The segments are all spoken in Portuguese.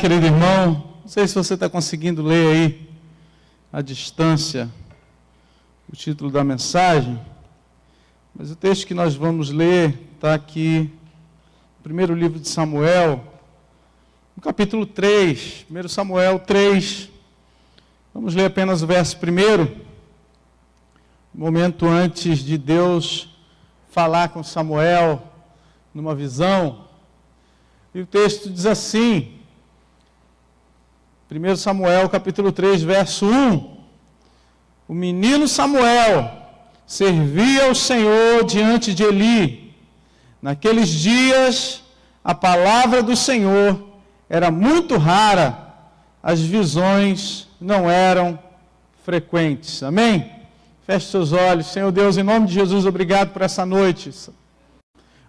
querido irmão, não sei se você está conseguindo ler aí, à distância, o título da mensagem, mas o texto que nós vamos ler está aqui, no primeiro livro de Samuel, no capítulo 3, 1 Samuel 3, vamos ler apenas o verso 1, momento antes de Deus falar com Samuel, numa visão, e o texto diz assim, 1 Samuel capítulo 3, verso 1, o menino Samuel servia ao Senhor diante de Eli. Naqueles dias, a palavra do Senhor era muito rara, as visões não eram frequentes. Amém? Feche seus olhos. Senhor Deus, em nome de Jesus, obrigado por essa noite.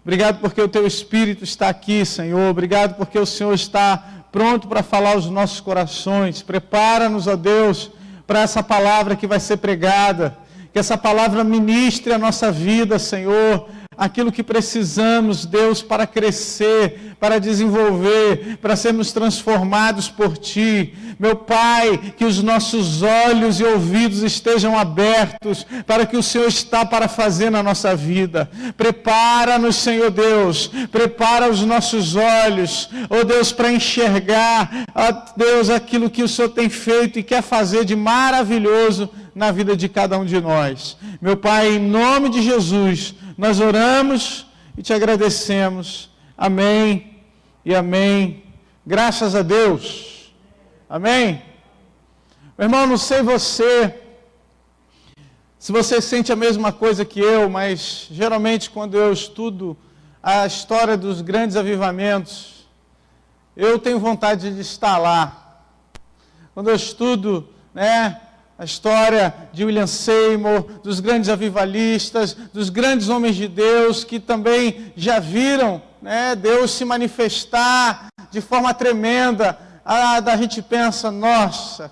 Obrigado porque o Teu Espírito está aqui, Senhor. Obrigado porque o Senhor está pronto para falar aos nossos corações. Prepara-nos, ó Deus, para essa palavra que vai ser pregada. Que essa palavra ministre a nossa vida, Senhor. Aquilo que precisamos, Deus, para crescer, para desenvolver, para sermos transformados por Ti. Meu Pai, que os nossos olhos e ouvidos estejam abertos para que o Senhor está para fazer na nossa vida. Prepara-nos, Senhor Deus, prepara os nossos olhos, ó Deus, para enxergar, ó Deus, aquilo que o Senhor tem feito e quer fazer de maravilhoso na vida de cada um de nós. Meu Pai, em nome de Jesus, nós oramos e te agradecemos. Amém e amém. Graças a Deus. Amém. Meu irmão, não sei se você sente a mesma coisa que eu, mas geralmente quando eu estudo a história dos grandes avivamentos, eu tenho vontade de estar lá. Quando eu estudo, a história de William Seymour, dos grandes avivalistas, dos grandes homens de Deus que também já viram Deus se manifestar de forma tremenda. A gente pensa, nossa,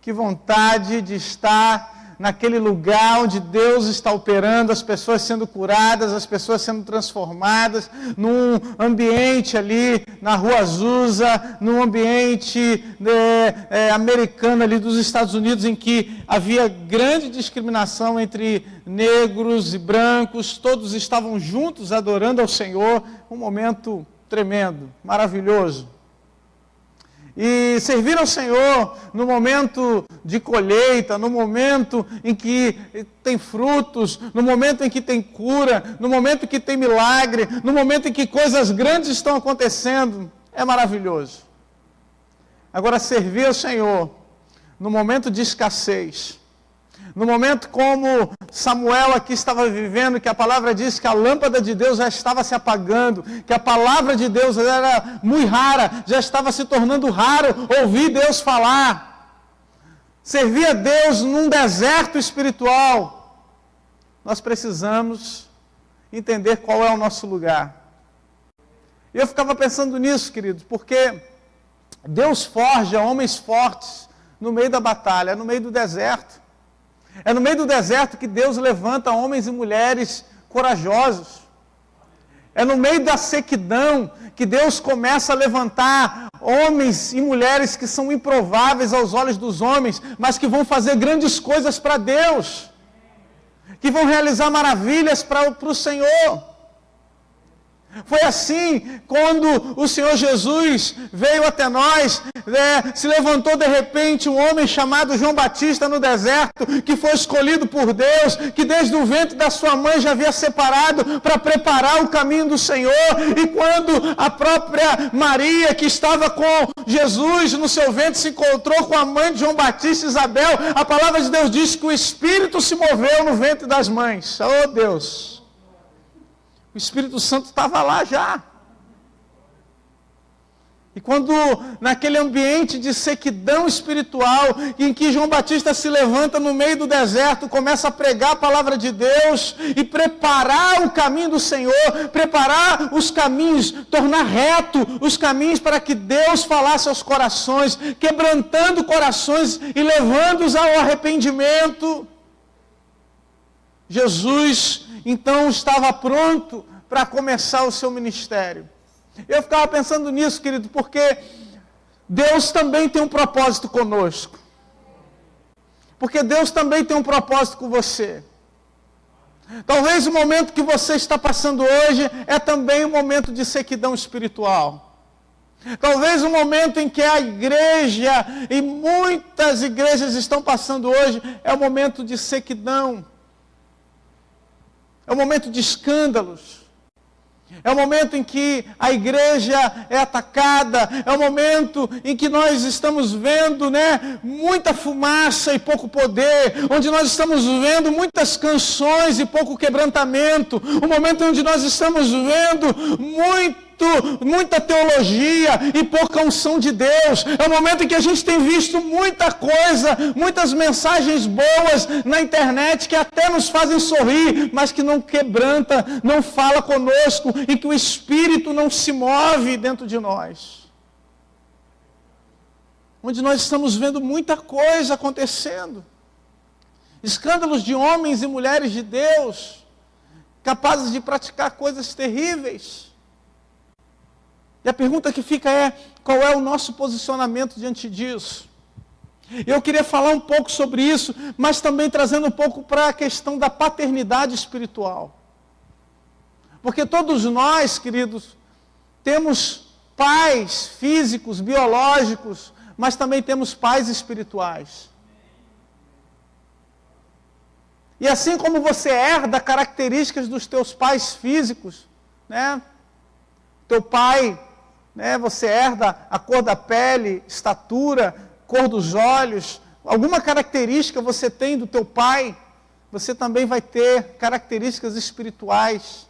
que vontade de estar naquele lugar onde Deus está operando, as pessoas sendo curadas, as pessoas sendo transformadas, num ambiente ali na Rua Azusa, num ambiente americano ali dos Estados Unidos, em que havia grande discriminação entre negros e brancos, todos estavam juntos adorando ao Senhor, um momento tremendo, maravilhoso. E servir ao Senhor no momento de colheita, no momento em que tem frutos, no momento em que tem cura, no momento em que tem milagre, no momento em que coisas grandes estão acontecendo, é maravilhoso. Agora, servir ao Senhor no momento de escassez, no momento como Samuel aqui estava vivendo, que a palavra diz que a lâmpada de Deus já estava se apagando, que a palavra de Deus era muito rara, já estava se tornando raro ouvir Deus falar. Servir a Deus num deserto espiritual. Nós precisamos entender qual é o nosso lugar. E eu ficava pensando nisso, queridos, porque Deus forja homens fortes no meio da batalha, no meio do deserto. É no meio do deserto que Deus levanta homens e mulheres corajosos. É no meio da sequidão que Deus começa a levantar homens e mulheres que são improváveis aos olhos dos homens, mas que vão fazer grandes coisas para Deus, que vão realizar maravilhas para o Senhor. Foi assim quando o Senhor Jesus veio até nós, se levantou de repente um homem chamado João Batista no deserto, que foi escolhido por Deus, que desde o ventre da sua mãe já havia separado para preparar o caminho do Senhor. E quando a própria Maria, que estava com Jesus no seu ventre, se encontrou com a mãe de João Batista, Isabel, a palavra de Deus diz que o Espírito se moveu no ventre das mães. Oh Deus! O Espírito Santo estava lá já. E quando naquele ambiente de sequidão espiritual, em que João Batista se levanta no meio do deserto, começa a pregar a palavra de Deus e preparar o caminho do Senhor, preparar os caminhos, tornar reto os caminhos para que Deus falasse aos corações, quebrantando corações e levando-os ao arrependimento. Jesus então estava pronto para começar o seu ministério. Eu ficava pensando nisso, querido, porque Deus também tem um propósito conosco. Porque Deus também tem um propósito com você. Talvez o momento que você está passando hoje é também um momento de sequidão espiritual. Talvez o momento em que a igreja, e muitas igrejas estão passando hoje, é um momento de sequidão. É um momento de escândalos. É o momento em que a igreja é atacada, é o momento em que nós estamos vendo, muita fumaça e pouco poder, onde nós estamos vendo muitas canções e pouco quebrantamento, o momento onde nós estamos vendo muita teologia e pouca unção de Deus. É o momento em que a gente tem visto muita coisa, muitas mensagens boas na internet que até nos fazem sorrir, mas que não quebranta, não fala conosco e que o Espírito não se move dentro de nós. Onde nós estamos vendo muita coisa acontecendo. Escândalos de homens e mulheres de Deus, capazes de praticar coisas terríveis. E a pergunta que fica é, qual é o nosso posicionamento diante disso? Eu queria falar um pouco sobre isso, mas também trazendo um pouco para a questão da paternidade espiritual. Porque todos nós, queridos, temos pais físicos, biológicos, mas também temos pais espirituais. E assim como você herda características dos teus pais físicos, teu pai, você herda a cor da pele, estatura, cor dos olhos, alguma característica você tem do teu pai, você também vai ter características espirituais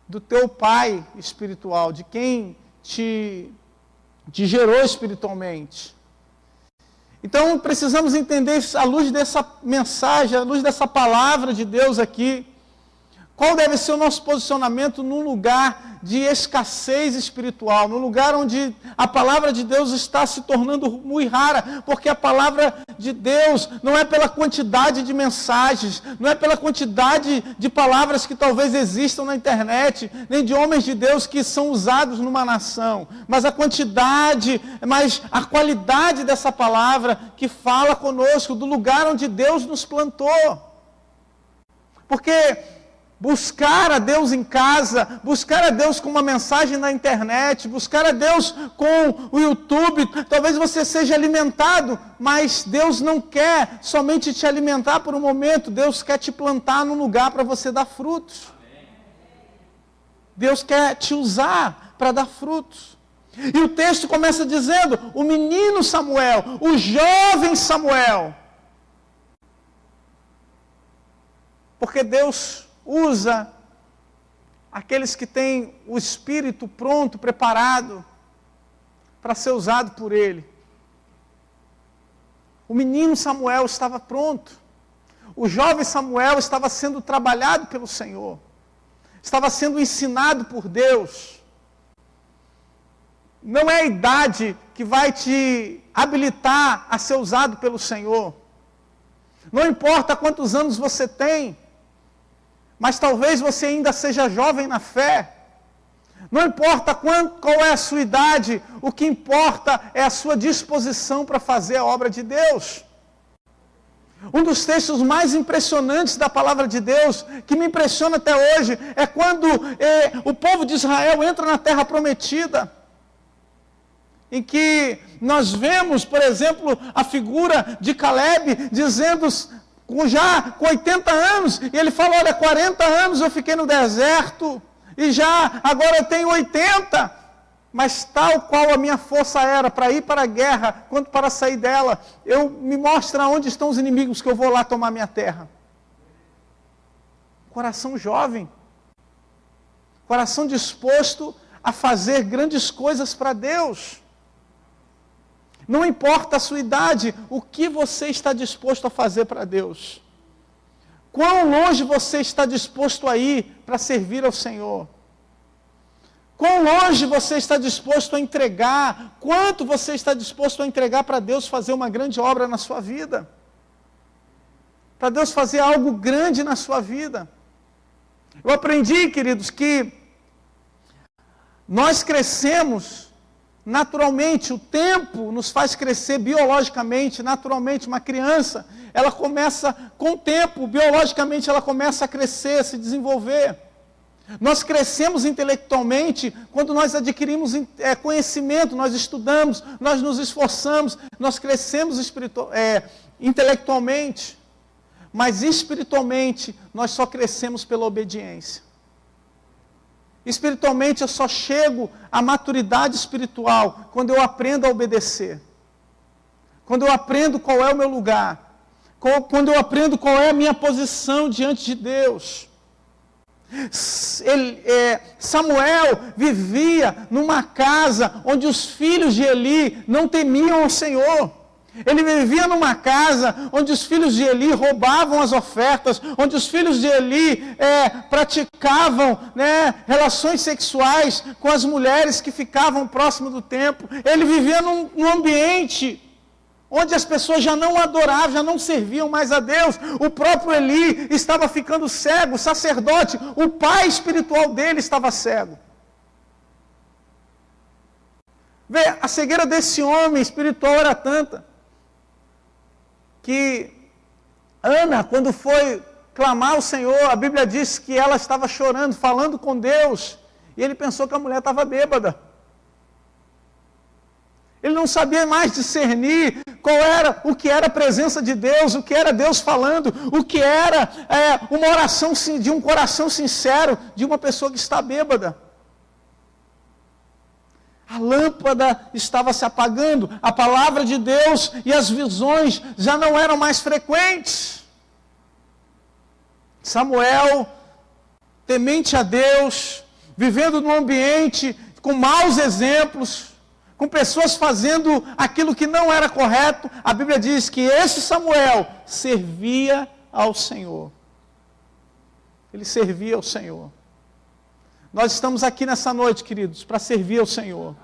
do teu pai espiritual, de quem te gerou espiritualmente. Então precisamos entender, à luz dessa mensagem, à luz dessa palavra de Deus aqui, qual deve ser o nosso posicionamento num lugar de escassez espiritual, num lugar onde a palavra de Deus está se tornando muito rara, porque a palavra de Deus não é pela quantidade de mensagens, não é pela quantidade de palavras que talvez existam na internet, nem de homens de Deus que são usados numa nação, mas a qualidade dessa palavra que fala conosco, do lugar onde Deus nos plantou. Porque buscar a Deus em casa, buscar a Deus com uma mensagem na internet, buscar a Deus com o YouTube, talvez você seja alimentado, mas Deus não quer somente te alimentar por um momento, Deus quer te plantar num lugar para você dar frutos. Deus quer te usar para dar frutos. E o texto começa dizendo, o menino Samuel, o jovem Samuel. Porque Deus usa aqueles que têm o espírito pronto, preparado, para ser usado por Ele. O menino Samuel estava pronto. O jovem Samuel estava sendo trabalhado pelo Senhor. Estava sendo ensinado por Deus. Não é a idade que vai te habilitar a ser usado pelo Senhor. Não importa quantos anos você tem, mas talvez você ainda seja jovem na fé. Não importa qual é a sua idade, o que importa é a sua disposição para fazer a obra de Deus. Um dos textos mais impressionantes da palavra de Deus, que me impressiona até hoje, é quando o povo de Israel entra na terra prometida, em que nós vemos, por exemplo, a figura de Caleb dizendo, já com 80 anos, e ele fala, olha, 40 anos eu fiquei no deserto, e agora eu tenho 80, mas tal qual a minha força era para ir para a guerra, quanto para sair dela, me mostra onde estão os inimigos que eu vou lá tomar minha terra. Coração jovem, coração disposto a fazer grandes coisas para Deus. Não importa a sua idade, o que você está disposto a fazer para Deus. Quão longe você está disposto a ir para servir ao Senhor. Quão longe você está disposto a entregar, quanto você está disposto a entregar para Deus fazer uma grande obra na sua vida. Para Deus fazer algo grande na sua vida. Eu aprendi, queridos, que nós crescemos naturalmente, o tempo nos faz crescer biologicamente, naturalmente. Uma criança, ela começa, com o tempo, biologicamente, ela começa a crescer, a se desenvolver. Nós crescemos intelectualmente quando nós adquirimos conhecimento, nós estudamos, nós nos esforçamos, nós crescemos intelectualmente. Mas espiritualmente, nós só crescemos pela obediência. Espiritualmente, eu só chego à maturidade espiritual quando eu aprendo a obedecer. Quando eu aprendo qual é o meu lugar. Quando eu aprendo qual é a minha posição diante de Deus. Samuel vivia numa casa onde os filhos de Eli não temiam ao Senhor. Ele vivia numa casa onde os filhos de Eli roubavam as ofertas, onde os filhos de Eli praticavam relações sexuais com as mulheres que ficavam próximo do templo. Ele vivia num ambiente onde as pessoas já não adoravam, já não serviam mais a Deus. O próprio Eli estava ficando cego, o sacerdote, o pai espiritual dele estava cego. Vê, a cegueira desse homem espiritual era tanta, que Ana, quando foi clamar ao Senhor, a Bíblia diz que ela estava chorando, falando com Deus, e ele pensou que a mulher estava bêbada. Ele não sabia mais discernir o que era a presença de Deus, o que era Deus falando, o que era uma oração de um coração sincero de uma pessoa que está bêbada. A lâmpada estava se apagando, a palavra de Deus e as visões já não eram mais frequentes. Samuel, temente a Deus, vivendo num ambiente com maus exemplos, com pessoas fazendo aquilo que não era correto, a Bíblia diz que esse Samuel servia ao Senhor. Ele servia ao Senhor. Nós estamos aqui nessa noite, queridos, para servir ao Senhor.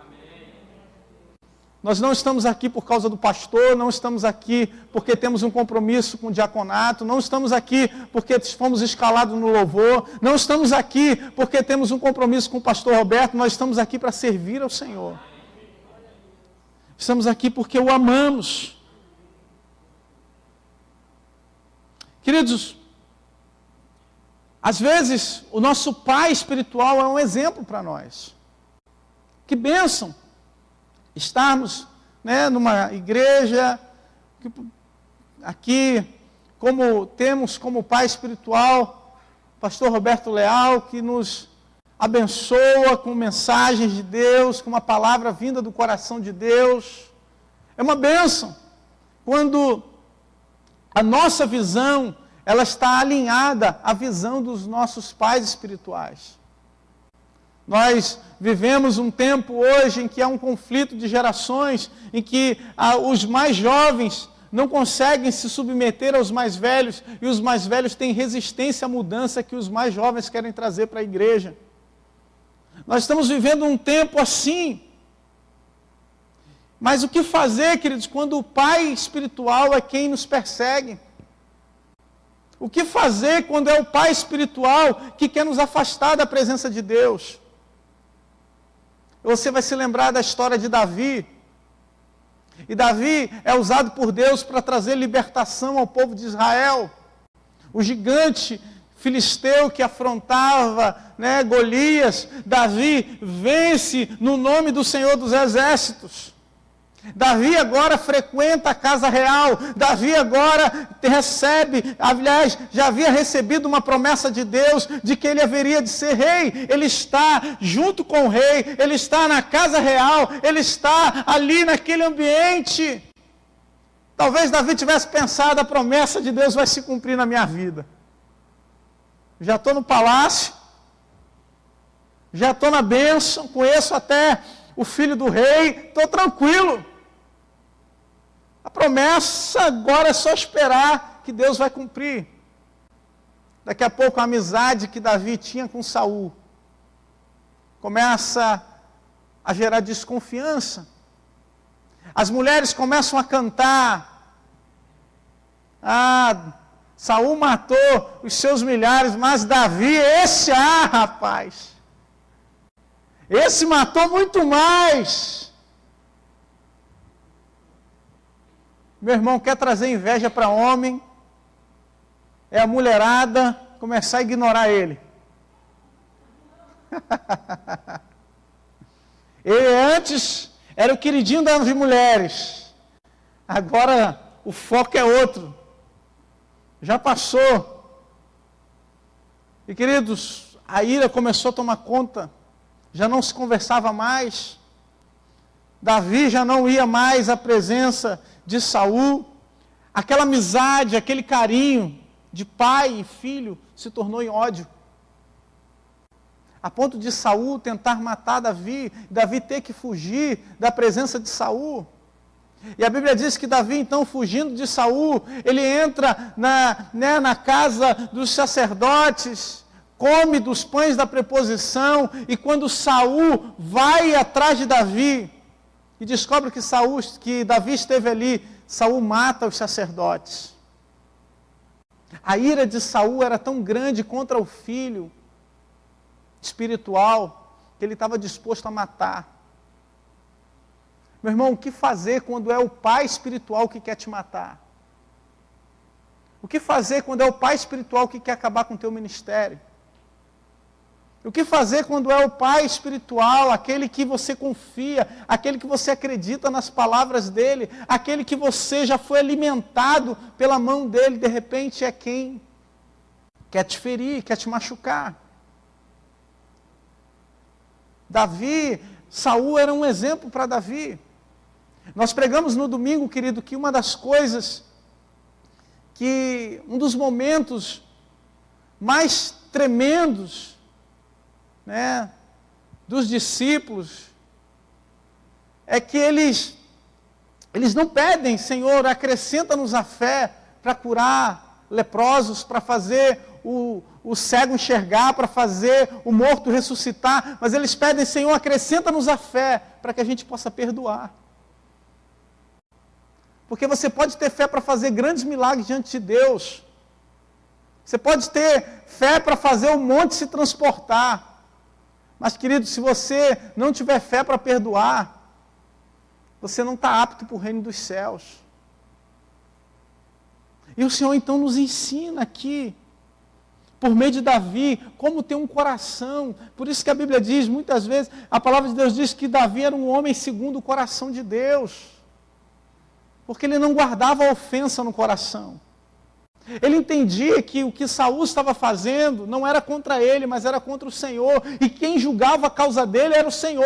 Nós não estamos aqui por causa do pastor, não estamos aqui porque temos um compromisso com o diaconato, não estamos aqui porque fomos escalados no louvor, não estamos aqui porque temos um compromisso com o pastor Roberto, nós estamos aqui para servir ao Senhor. Estamos aqui porque o amamos. Queridos, às vezes o nosso pai espiritual é um exemplo para nós. Que bênção estarmos numa igreja, aqui, como temos como pai espiritual, pastor Roberto Leal, que nos abençoa com mensagens de Deus, com uma palavra vinda do coração de Deus. É uma bênção quando a nossa visão, ela está alinhada à visão dos nossos pais espirituais. Nós vivemos um tempo hoje em que há um conflito de gerações, em que os mais jovens não conseguem se submeter aos mais velhos, e os mais velhos têm resistência à mudança que os mais jovens querem trazer para a igreja. Nós estamos vivendo um tempo assim. Mas o que fazer, queridos, quando o pai espiritual é quem nos persegue? O que fazer quando é o pai espiritual que quer nos afastar da presença de Deus? Você vai se lembrar da história de Davi. E Davi é usado por Deus para trazer libertação ao povo de Israel. O gigante filisteu que afrontava Golias, Davi vence no nome do Senhor dos Exércitos. Davi agora frequenta a casa real, Davi agora recebe, aliás, já havia recebido uma promessa de Deus, de que ele haveria de ser rei. Ele está junto com o rei, ele está na casa real, ele está ali naquele ambiente. Talvez Davi tivesse pensado, a promessa de Deus vai se cumprir na minha vida. Já estou no palácio, já estou na bênção, conheço até o filho do rei, estou tranquilo. A promessa agora é só esperar que Deus vai cumprir. Daqui a pouco a amizade que Davi tinha com Saul começa a gerar desconfiança. As mulheres começam a cantar. Saul matou os seus milhares, mas Davi, rapaz, esse matou muito mais. Meu irmão, quer trazer inveja para homem, é a mulherada começar a ignorar ele. Ele antes era o queridinho das mulheres, agora o foco é outro, já passou. E queridos, a ira começou a tomar conta, já não se conversava mais, Davi já não ia mais à presença de Saul, aquela amizade, aquele carinho de pai e filho se tornou em ódio. A ponto de Saul tentar matar Davi, Davi ter que fugir da presença de Saul. E a Bíblia diz que Davi, então, fugindo de Saul, ele entra na casa dos sacerdotes, come dos pães da preposição, e quando Saul vai atrás de Davi, e descobre que Davi esteve ali, Saul mata os sacerdotes. A ira de Saul era tão grande contra o filho espiritual, que ele estava disposto a matar. Meu irmão, o que fazer quando é o pai espiritual que quer te matar? O que fazer quando é o pai espiritual que quer acabar com o teu ministério? O que fazer quando é o pai espiritual, aquele que você confia, aquele que você acredita nas palavras dele, aquele que você já foi alimentado pela mão dele, de repente é quem quer te ferir, quer te machucar? Saul era um exemplo para Davi. Nós pregamos no domingo, querido, que uma das coisas, um dos momentos mais tremendos, dos discípulos, é que eles não pedem, Senhor, acrescenta-nos a fé para curar leprosos, para fazer o cego enxergar, para fazer o morto ressuscitar, mas eles pedem, Senhor, acrescenta-nos a fé para que a gente possa perdoar. Porque você pode ter fé para fazer grandes milagres diante de Deus, você pode ter fé para fazer o monte se transportar, mas, querido, se você não tiver fé para perdoar, você não está apto para o reino dos céus. E o Senhor então nos ensina aqui, por meio de Davi, como ter um coração. Por isso que a Bíblia diz, muitas vezes, a palavra de Deus diz que Davi era um homem segundo o coração de Deus. Porque ele não guardava ofensa no coração. Ele entendia que o que Saul estava fazendo não era contra ele, mas era contra o Senhor. E quem julgava a causa dele era o Senhor.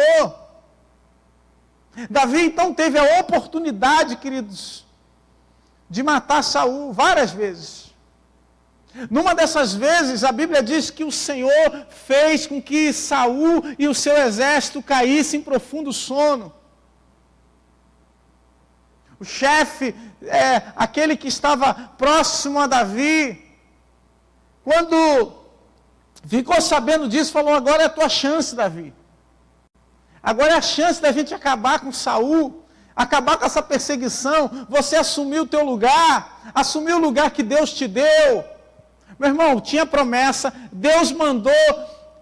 Davi então teve a oportunidade, queridos, de matar Saul várias vezes. Numa dessas vezes, a Bíblia diz que o Senhor fez com que Saul e o seu exército caíssem em profundo sono. O chefe, aquele que estava próximo a Davi, quando ficou sabendo disso, falou: agora é a tua chance, Davi. Agora é a chance da gente acabar com Saul, acabar com essa perseguição, você assumir o teu lugar, assumir o lugar que Deus te deu. Meu irmão, tinha promessa, Deus mandou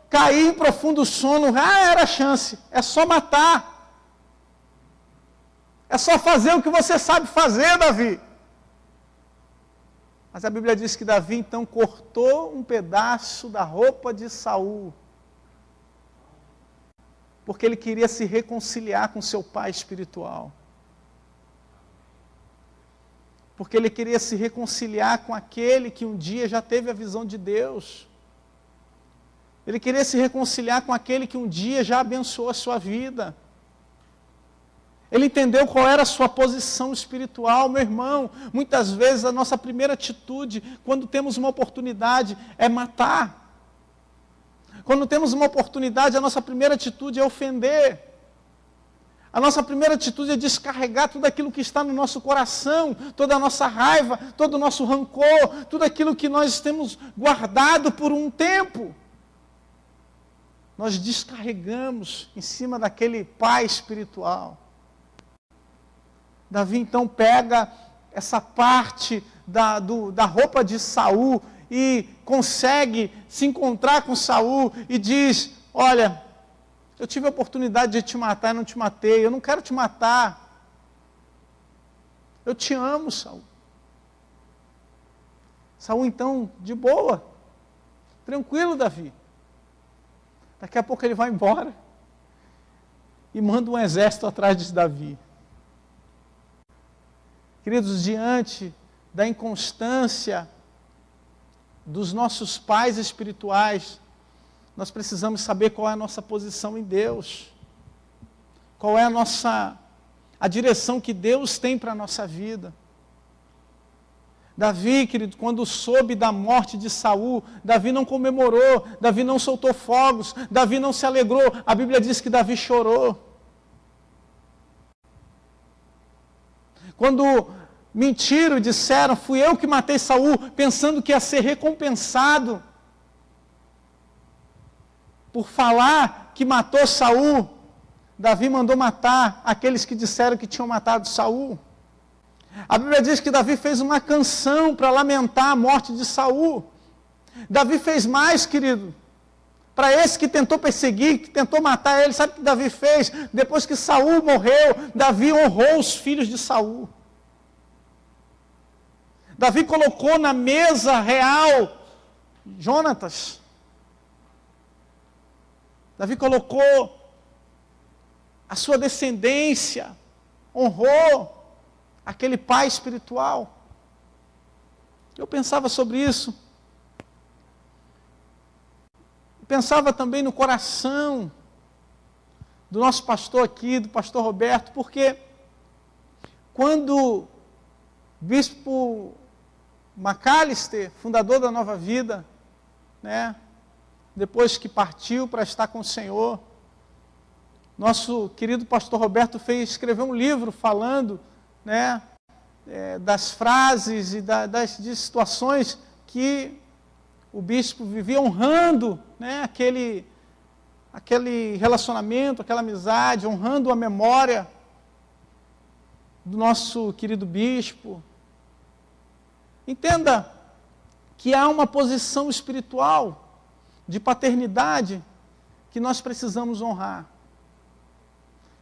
cair em profundo sono, era a chance, é só matar. É só fazer o que você sabe fazer, Davi. Mas a Bíblia diz que Davi então cortou um pedaço da roupa de Saul, porque ele queria se reconciliar com seu pai espiritual. Porque ele queria se reconciliar com aquele que um dia já teve a visão de Deus. Ele queria se reconciliar com aquele que um dia já abençoou a sua vida. Ele entendeu qual era a sua posição espiritual, meu irmão. Muitas vezes a nossa primeira atitude, quando temos uma oportunidade, é matar. Quando temos uma oportunidade, a nossa primeira atitude é ofender. A nossa primeira atitude é descarregar tudo aquilo que está no nosso coração, toda a nossa raiva, todo o nosso rancor, tudo aquilo que nós temos guardado por um tempo. Nós descarregamos em cima daquele pai espiritual. Davi então pega essa parte da roupa de Saul e consegue se encontrar com Saul e diz: olha, eu tive a oportunidade de te matar e não te matei, eu não quero te matar. Eu te amo, Saul. Saul, então, de boa. Tranquilo, Davi. Daqui a pouco ele vai embora. E manda um exército atrás de Davi. Queridos, diante da inconstância dos nossos pais espirituais, nós precisamos saber qual é a nossa posição em Deus. Qual é a direção que Deus tem para a nossa vida. Davi, querido, quando soube da morte de Saul, Davi não comemorou, Davi não soltou fogos, Davi não se alegrou. A Bíblia diz que Davi chorou. Quando mentiram, disseram, fui eu que matei Saul, pensando que ia ser recompensado por falar que matou Saul, Davi mandou matar aqueles que disseram que tinham matado Saul. A Bíblia diz que Davi fez uma canção para lamentar a morte de Saul. Davi fez mais, querido. Para esse que tentou perseguir, que tentou matar ele, sabe o que Davi fez? Depois que Saul morreu, Davi honrou os filhos de Saul. Davi colocou na mesa real Jonatas. Davi colocou a sua descendência, honrou aquele pai espiritual. Eu pensava sobre isso. Pensava também no coração do nosso pastor aqui, do pastor Roberto, porque quando o bispo Macalister, fundador da Nova Vida, né, depois que partiu para estar com o Senhor, nosso querido pastor Roberto escreveu um livro falando, né, das frases e de situações que o bispo vivia honrando, né, aquele relacionamento, aquela amizade, honrando a memória do nosso querido bispo. Entenda que há uma posição espiritual de paternidade que nós precisamos honrar,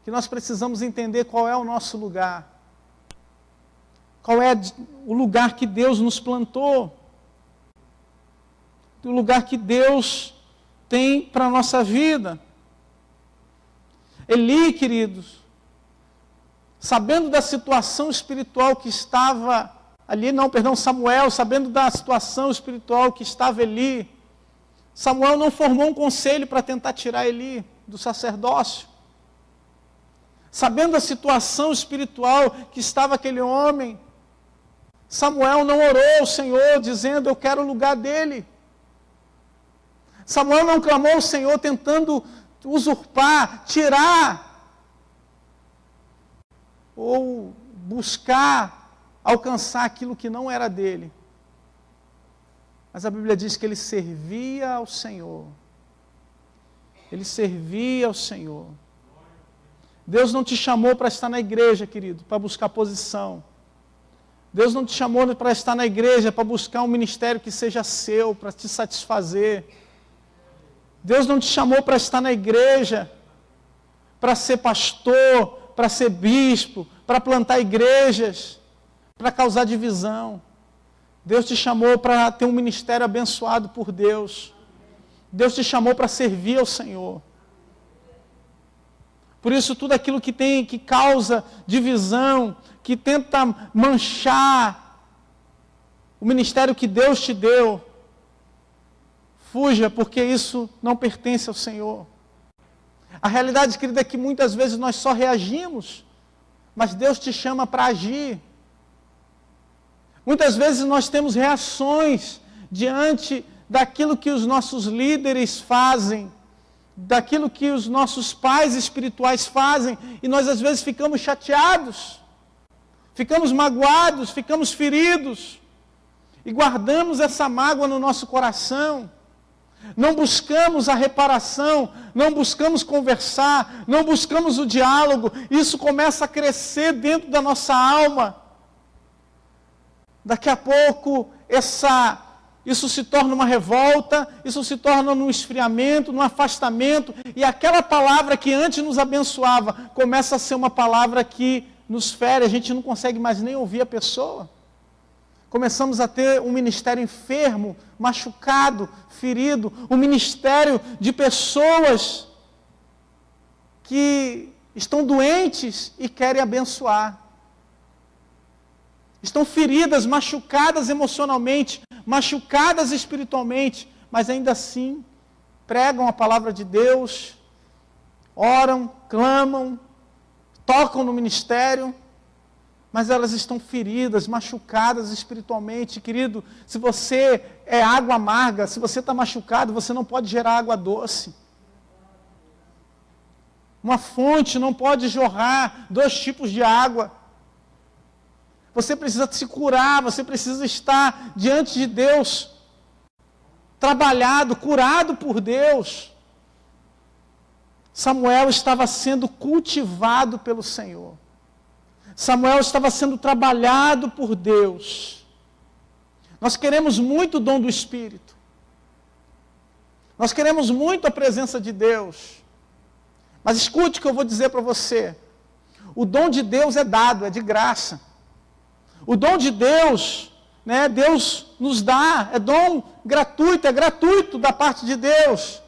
que nós precisamos entender qual é o nosso lugar, qual é o lugar que Deus nos plantou, o lugar que Deus tem para a nossa vida. Eli, queridos, sabendo da situação espiritual que estava Samuel, sabendo da situação espiritual que estava Eli, Samuel não formou um conselho para tentar tirar Eli do sacerdócio. Sabendo da situação espiritual que estava aquele homem, Samuel não orou ao Senhor dizendo, eu quero o lugar dele. Samuel não clamou ao Senhor tentando usurpar, tirar, ou buscar alcançar aquilo que não era dele. Mas a Bíblia diz que ele servia ao Senhor. Ele servia ao Senhor. Deus não te chamou para estar na igreja, querido, para buscar posição. Deus não te chamou para estar na igreja, para buscar um ministério que seja seu, para te satisfazer. Deus não te chamou para estar na igreja, para ser pastor, para ser bispo, para plantar igrejas, para causar divisão. Deus te chamou para ter um ministério abençoado por Deus. Deus te chamou para servir ao Senhor. Por isso, tudo aquilo que causa divisão, que tenta manchar o ministério que Deus te deu, fuja, porque isso não pertence ao Senhor. A realidade, querida, é que muitas vezes nós só reagimos, mas Deus te chama para agir. Muitas vezes nós temos reações diante daquilo que os nossos líderes fazem, daquilo que os nossos pais espirituais fazem, e nós às vezes ficamos chateados, ficamos magoados, ficamos feridos, e guardamos essa mágoa no nosso coração. Não buscamos a reparação, não buscamos conversar, não buscamos o diálogo. Isso começa a crescer dentro da nossa alma. Daqui a pouco, isso se torna uma revolta, isso se torna um esfriamento, um afastamento, e aquela palavra que antes nos abençoava, começa a ser uma palavra que nos fere, a gente não consegue mais nem ouvir a pessoa. Começamos a ter um ministério enfermo, machucado, ferido, um ministério de pessoas que estão doentes e querem abençoar. Estão feridas, machucadas emocionalmente, machucadas espiritualmente, mas ainda assim pregam a palavra de Deus, oram, clamam, tocam no ministério, mas elas estão feridas, machucadas espiritualmente. Querido, se você é água amarga, se você está machucado, você não pode gerar água doce. Uma fonte não pode jorrar 2 tipos de água. Você precisa se curar, você precisa estar diante de Deus, trabalhado, curado por Deus. Samuel estava sendo cultivado pelo Senhor. Samuel estava sendo trabalhado por Deus. Nós queremos muito o dom do Espírito. Nós queremos muito a presença de Deus. Mas escute o que eu vou dizer para você. O dom de Deus é dado, é de graça. O dom de Deus, né, Deus nos dá, é dom gratuito, é gratuito da parte de Deus.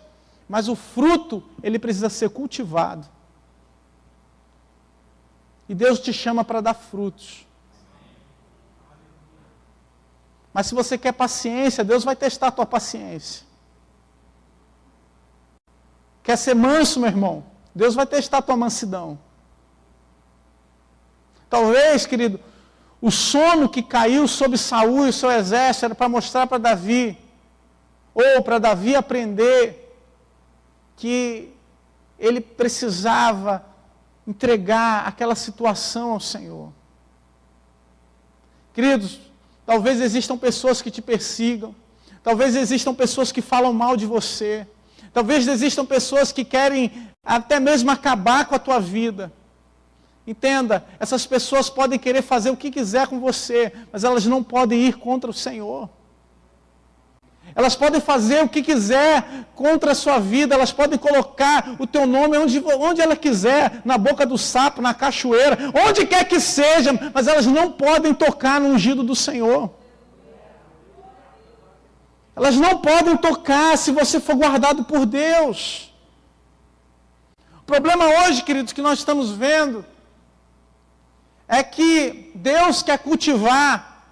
Mas o fruto, ele precisa ser cultivado. E Deus te chama para dar frutos. Mas se você quer paciência, Deus vai testar a tua paciência. Quer ser manso, meu irmão? Deus vai testar a tua mansidão. Talvez, querido, o sono que caiu sobre Saul e o seu exército era para mostrar para Davi, ou para Davi aprender que ele precisava entregar aquela situação ao Senhor. Queridos, talvez existam pessoas que te persigam, talvez existam pessoas que falam mal de você, talvez existam pessoas que querem até mesmo acabar com a tua vida. Entenda, essas pessoas podem querer fazer o que quiser com você, mas elas não podem ir contra o Senhor. Elas podem fazer o que quiser contra a sua vida, elas podem colocar o teu nome onde ela quiser, na boca do sapo, na cachoeira, onde quer que seja, mas elas não podem tocar no ungido do Senhor. Elas não podem tocar se você for guardado por Deus. O problema hoje, queridos, que nós estamos vendo, é que Deus quer cultivar.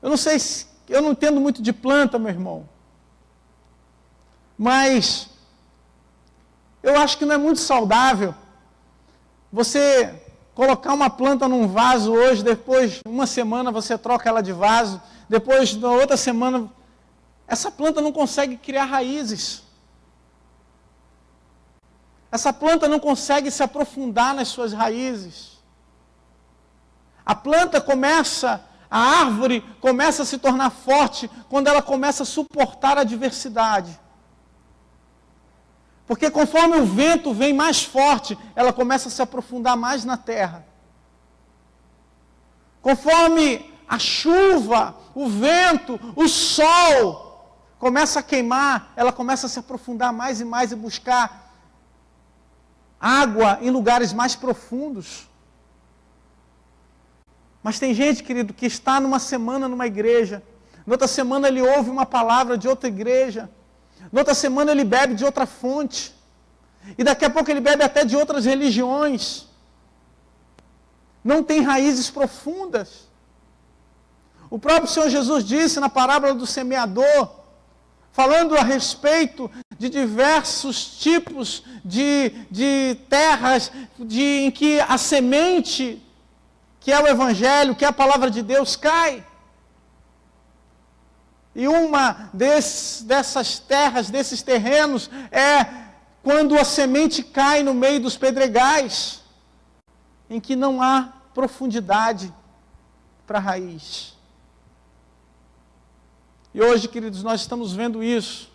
Eu não entendo muito de planta, meu irmão. Mas eu acho que não é muito saudável você colocar uma planta num vaso hoje, depois, uma semana, você troca ela de vaso, depois, na outra semana, essa planta não consegue criar raízes. Essa planta não consegue se aprofundar nas suas raízes. A planta a árvore começa a se tornar forte quando ela começa a suportar a adversidade. Porque conforme o vento vem mais forte, ela começa a se aprofundar mais na terra. Conforme a chuva, o vento, o sol começa a queimar, ela começa a se aprofundar mais e mais e buscar água em lugares mais profundos. Mas tem gente, querido, que está numa semana numa igreja, na outra semana ele ouve uma palavra de outra igreja, na outra semana ele bebe de outra fonte, e daqui a pouco ele bebe até de outras religiões. Não tem raízes profundas. O próprio Senhor Jesus disse na parábola do semeador, falando a respeito de diversos tipos de terras em que a semente, que é o Evangelho, que é a palavra de Deus, cai. E uma dessas terras, desses terrenos, é quando a semente cai no meio dos pedregais, em que não há profundidade para a raiz. E hoje, queridos, nós estamos vendo isso.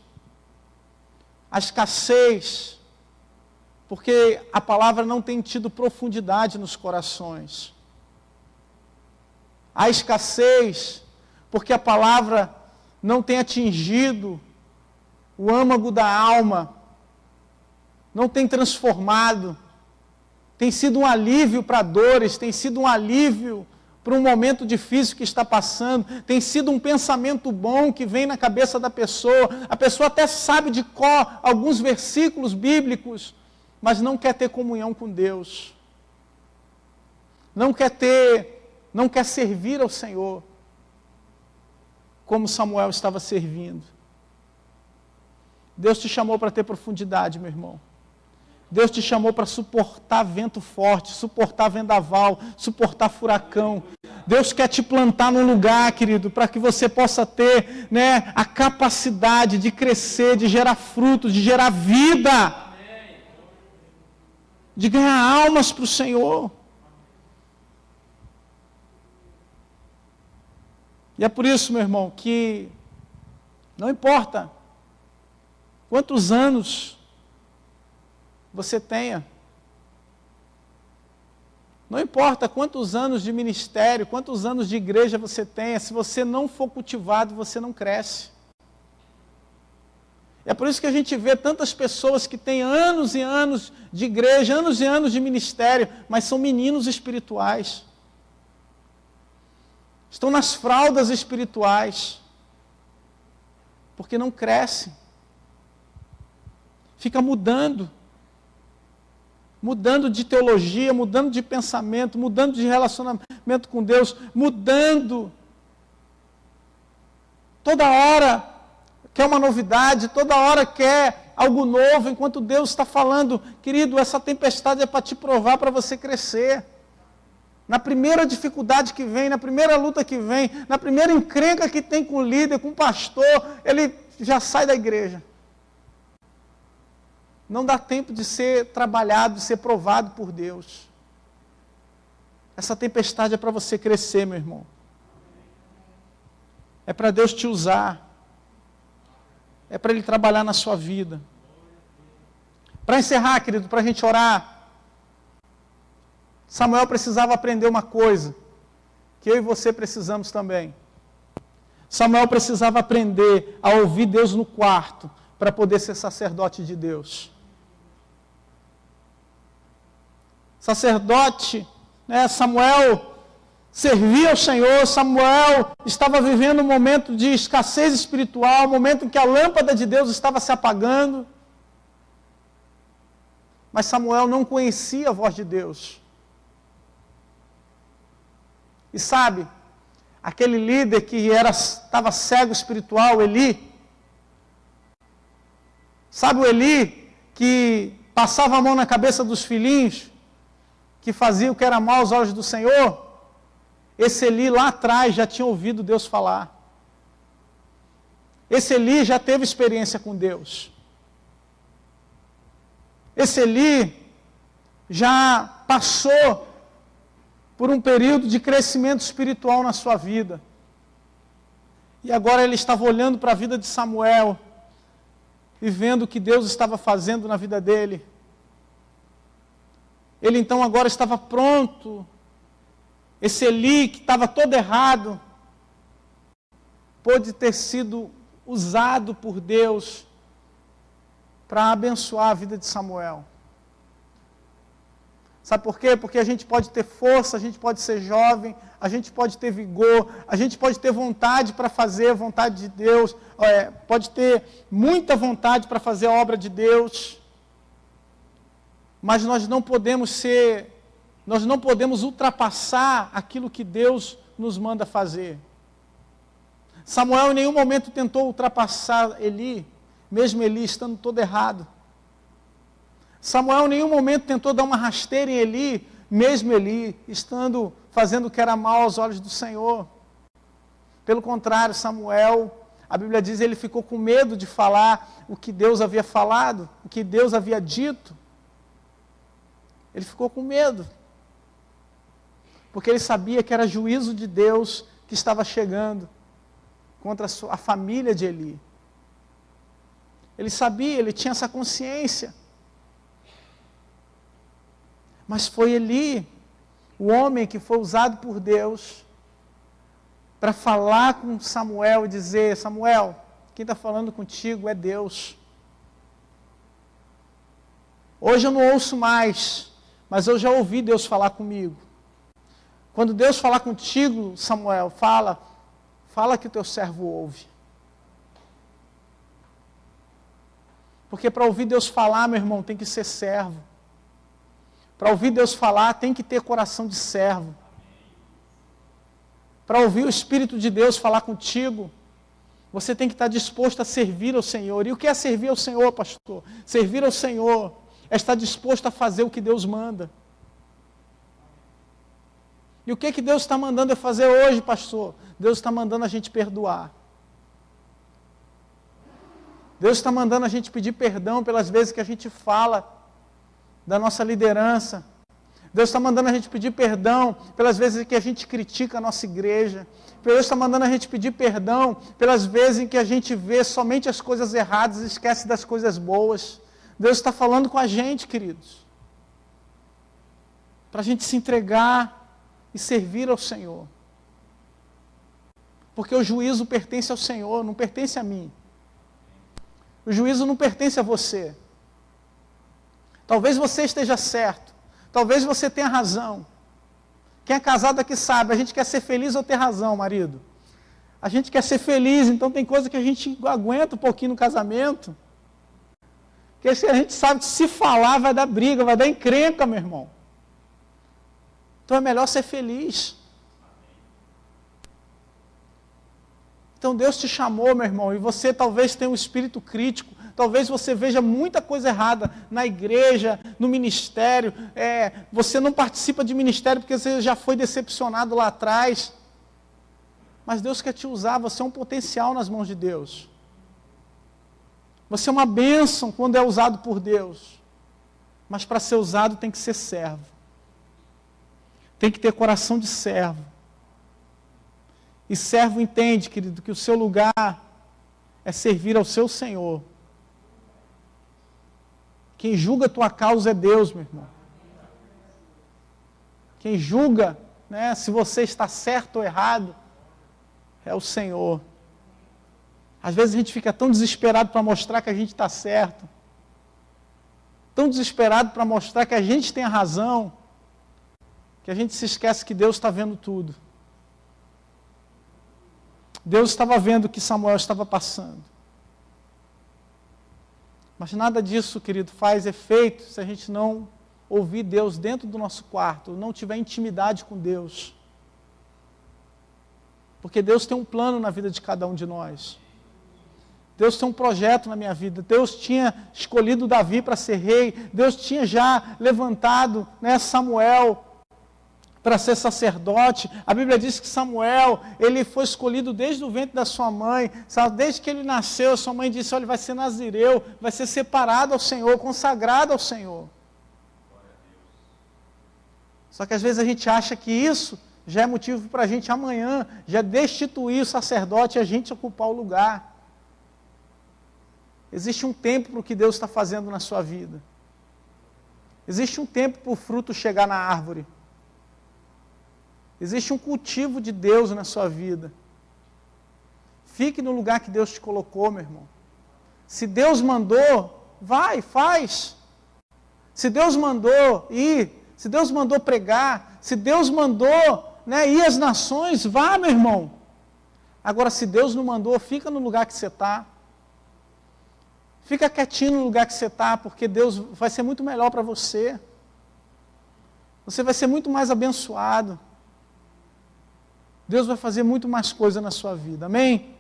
A escassez, porque a palavra não tem tido profundidade nos corações. A escassez, porque a palavra não tem atingido o âmago da alma, não tem transformado. tem sido um alívio para dores, tem sido um alívio para um momento difícil que está passando, tem sido um pensamento bom que vem na cabeça da pessoa, a pessoa até sabe de cor alguns versículos bíblicos, mas não quer ter comunhão com Deus, não quer servir ao Senhor, como Samuel estava servindo. Deus te chamou para ter profundidade, meu irmão. Deus te chamou para suportar vento forte, suportar vendaval, suportar furacão. Deus quer te plantar num lugar, querido, para que você possa ter, né, a capacidade de crescer, de gerar frutos, de gerar vida, de ganhar almas para o Senhor. E é por isso, meu irmão, que não importa quantos anos você tenha, não importa quantos anos de ministério, quantos anos de igreja você tenha, se você não for cultivado, você não cresce. É por isso que a gente vê tantas pessoas que têm anos e anos de igreja, anos e anos de ministério, mas são meninos espirituais. Estão nas fraldas espirituais, porque não crescem. Fica mudando de teologia, mudando de pensamento, mudando de relacionamento com Deus, mudando. Toda hora quer uma novidade, toda hora quer algo novo, enquanto Deus está falando, querido, essa tempestade é para te provar, para você crescer. Na primeira dificuldade que vem, na primeira luta que vem, na primeira encrenca que tem com o líder, com o pastor, ele já sai da igreja. Não dá tempo de ser trabalhado, de ser provado por Deus. Essa tempestade é para você crescer, meu irmão. É para Deus te usar. É para Ele trabalhar na sua vida. Para encerrar, querido, para a gente orar, Samuel precisava aprender uma coisa, que eu e você precisamos também. Samuel precisava aprender a ouvir Deus no quarto, para poder ser sacerdote de Deus. Sacerdote, né, Samuel servia ao Senhor, Samuel estava vivendo um momento de escassez espiritual, um momento em que a lâmpada de Deus estava se apagando. Mas Samuel não conhecia a voz de Deus. E sabe, aquele líder que estava cego espiritual, Eli, sabe o Eli que passava a mão na cabeça dos filhinhos, que fazia o que era mal aos olhos do Senhor? Esse Eli lá atrás já tinha ouvido Deus falar. Esse Eli já teve experiência com Deus. Esse Eli já passou por um período de crescimento espiritual na sua vida. E agora ele estava olhando para a vida de Samuel e vendo o que Deus estava fazendo na vida dele. Ele então agora estava pronto. Esse Eli, que estava todo errado, pôde ter sido usado por Deus para abençoar a vida de Samuel. Sabe por quê? Porque a gente pode ter força, a gente pode ser jovem, a gente pode ter vigor, a gente pode ter vontade para fazer a vontade de Deus, pode ter muita vontade para fazer a obra de Deus, mas nós não podemos ultrapassar aquilo que Deus nos manda fazer. Samuel em nenhum momento tentou ultrapassar Eli, mesmo Eli estando todo errado. Samuel em nenhum momento tentou dar uma rasteira em Eli, mesmo Eli estando fazendo o que era mal aos olhos do Senhor. Pelo contrário, Samuel, a Bíblia diz, ele ficou com medo de falar o que Deus havia falado, o que Deus havia dito. Ele ficou com medo, porque ele sabia que era juízo de Deus que estava chegando contra a família de Eli. Ele sabia, ele tinha essa consciência. Mas foi Eli, o homem que foi usado por Deus para falar com Samuel e dizer: Samuel, quem está falando contigo é Deus. Hoje eu não ouço mais mas eu já ouvi Deus falar comigo. Quando Deus falar contigo, Samuel, fala que o teu servo ouve. Porque para ouvir Deus falar, meu irmão, tem que ser servo. Para ouvir Deus falar, tem que ter coração de servo. Para ouvir o Espírito de Deus falar contigo, você tem que estar disposto a servir ao Senhor. E o que é servir ao Senhor, pastor? Servir ao Senhor é estar disposto a fazer o que Deus manda. E o que Deus está mandando eu fazer hoje, pastor? Deus está mandando a gente perdoar. Deus está mandando a gente pedir perdão pelas vezes que a gente fala da nossa liderança. Deus está mandando a gente pedir perdão pelas vezes que a gente critica a nossa igreja. Deus está mandando a gente pedir perdão pelas vezes em que a gente vê somente as coisas erradas e esquece das coisas boas. Deus está falando com a gente, queridos. Para a gente se entregar e servir ao Senhor. Porque o juízo pertence ao Senhor, não pertence a mim. O juízo não pertence a você. Talvez você esteja certo. Talvez você tenha razão. Quem é casado aqui sabe, a gente quer ser feliz ou ter razão, marido. A gente quer ser feliz, então tem coisa que a gente aguenta um pouquinho no casamento. Porque a gente sabe que se falar vai dar briga, vai dar encrenca, meu irmão. Então é melhor ser feliz. Então Deus te chamou, meu irmão, e você talvez tenha um espírito crítico, talvez você veja muita coisa errada na igreja, no ministério, você não participa de ministério porque você já foi decepcionado lá atrás, mas Deus quer te usar, você é um potencial nas mãos de Deus. Você é uma bênção quando é usado por Deus, mas para ser usado tem que ser servo, tem que ter coração de servo. E servo entende, querido, que o seu lugar é servir ao seu Senhor. Quem julga a tua causa é Deus, meu irmão. Quem julga, né, se você está certo ou errado, é o Senhor. Às vezes a gente fica tão desesperado para mostrar que a gente está certo. Tão desesperado para mostrar que a gente tem a razão, que a gente se esquece que Deus está vendo tudo. Deus estava vendo o que Samuel estava passando. Mas nada disso, querido, faz efeito se a gente não ouvir Deus dentro do nosso quarto, não tiver intimidade com Deus. Porque Deus tem um plano na vida de cada um de nós. Deus tem um projeto na minha vida. Deus tinha escolhido Davi para ser rei. Deus tinha já levantado, né, Samuel para ser sacerdote. A Bíblia diz que Samuel, ele foi escolhido desde o ventre da sua mãe, sabe? Desde que ele nasceu, sua mãe disse, olha, ele vai ser nazireu, vai ser separado ao Senhor, consagrado ao Senhor. Só que às vezes a gente acha que isso já é motivo para a gente amanhã, já destituir o sacerdote e a gente ocupar o lugar. Existe um tempo para o que Deus está fazendo na sua vida. Existe um tempo para o fruto chegar na árvore. Existe um cultivo de Deus na sua vida. Fique no lugar que Deus te colocou, meu irmão. Se Deus mandou, vai, faz. Se Deus mandou ir, se Deus mandou pregar, se Deus mandou, né, ir às nações, vá, meu irmão. Agora, se Deus não mandou, fica no lugar que você está. Fica quietinho no lugar que você está, porque Deus vai ser muito melhor para você. Você vai ser muito mais abençoado. Deus vai fazer muito mais coisa na sua vida. Amém?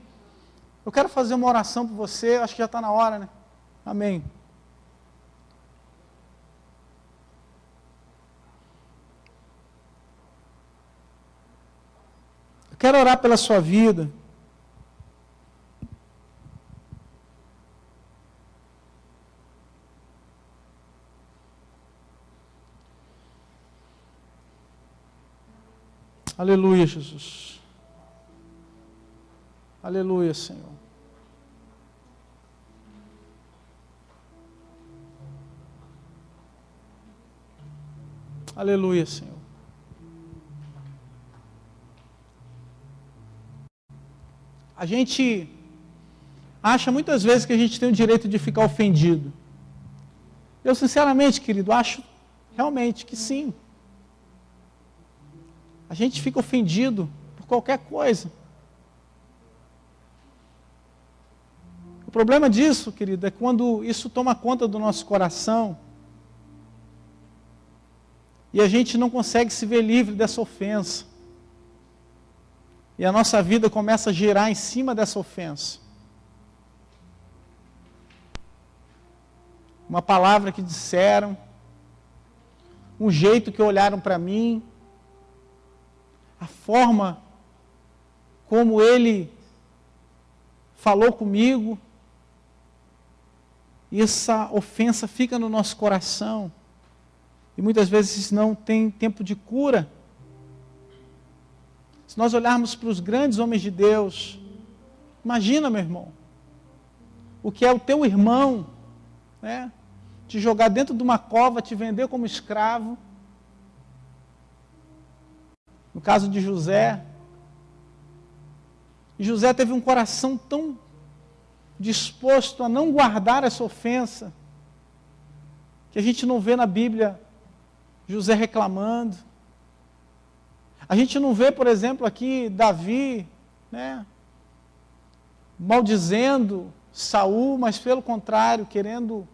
Eu quero fazer uma oração por você. Acho que já está na hora, né? Amém. Eu quero orar pela sua vida. Aleluia, Jesus. Aleluia, Senhor. Aleluia, Senhor. A gente acha muitas vezes que a gente tem o direito de ficar ofendido. Eu, sinceramente, querido, acho realmente que sim. A gente fica ofendido por qualquer coisa. O problema disso, querido, é quando isso toma conta do nosso coração e a gente não consegue se ver livre dessa ofensa. E a nossa vida começa a girar em cima dessa ofensa. Uma palavra que disseram, um jeito que olharam para mim, a forma como ele falou comigo, e essa ofensa fica no nosso coração, e muitas vezes não tem tempo de cura. Se nós olharmos para os grandes homens de Deus, imagina, meu irmão, o que é o teu irmão, né? Te jogar dentro de uma cova, te vender como escravo. No caso de José, e José teve um coração tão disposto a não guardar essa ofensa, que a gente não vê na Bíblia José reclamando. A gente não vê, por exemplo, aqui Davi, né, maldizendo Saul, mas pelo contrário, querendo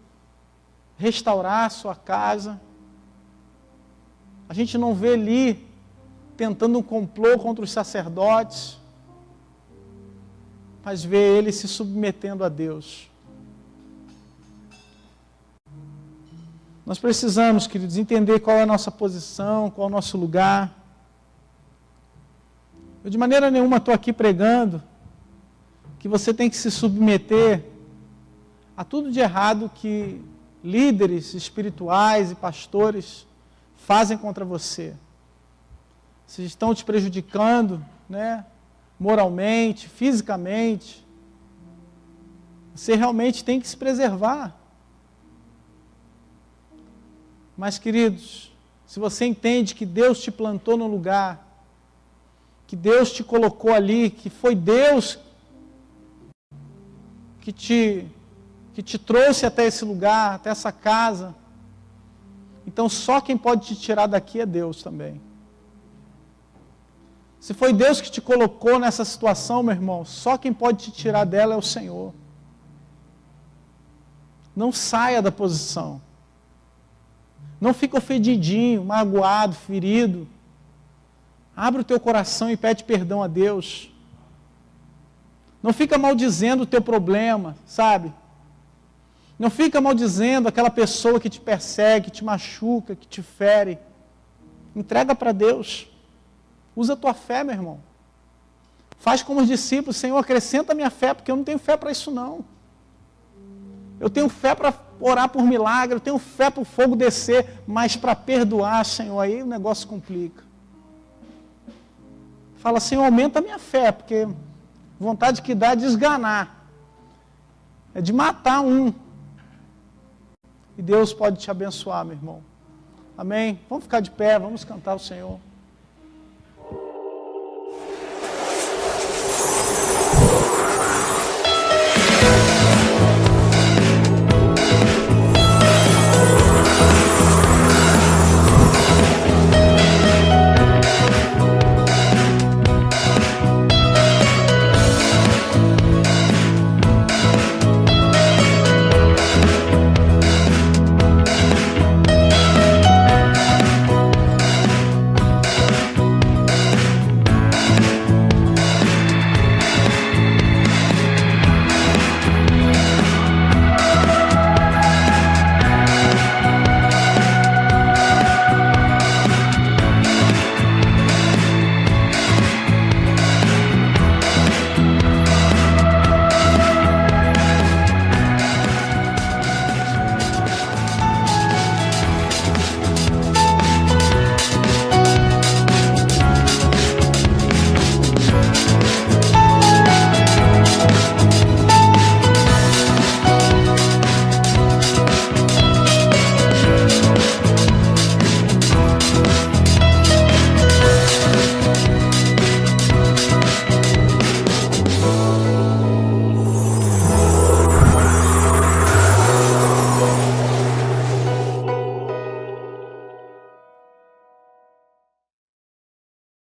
restaurar a sua casa. A gente não vê Eli tentando um complô contra os sacerdotes, mas vê ele se submetendo a Deus. Nós precisamos, queridos, entender qual é a nossa posição, qual é o nosso lugar. Eu de maneira nenhuma estou aqui pregando que você tem que se submeter a tudo de errado que líderes espirituais e pastores fazem contra você. Se estão te prejudicando, né, moralmente, fisicamente, você realmente tem que se preservar. Mas, queridos, se você entende que Deus te plantou no lugar, que Deus te colocou ali, que foi Deus que te trouxe até esse lugar, até essa casa, então só quem pode te tirar daqui é Deus também. Se foi Deus que te colocou nessa situação, meu irmão, só quem pode te tirar dela é o Senhor. Não saia da posição. Não fica ofendidinho, magoado, ferido. Abre o teu coração e pede perdão a Deus. Não fica maldizendo o teu problema, sabe? Não fica maldizendo aquela pessoa que te persegue, que te machuca, que te fere. Entrega para Deus. Usa a tua fé, meu irmão. Faz como os discípulos, Senhor, acrescenta a minha fé, porque eu não tenho fé para isso não. Eu tenho fé para orar por milagre, eu tenho fé para o fogo descer, mas para perdoar, Senhor, aí o negócio complica. Fala, Senhor, aumenta a minha fé, porque vontade que dá é de esganar, é de matar um. E Deus pode te abençoar, meu irmão. Amém? Vamos ficar de pé, vamos cantar o Senhor.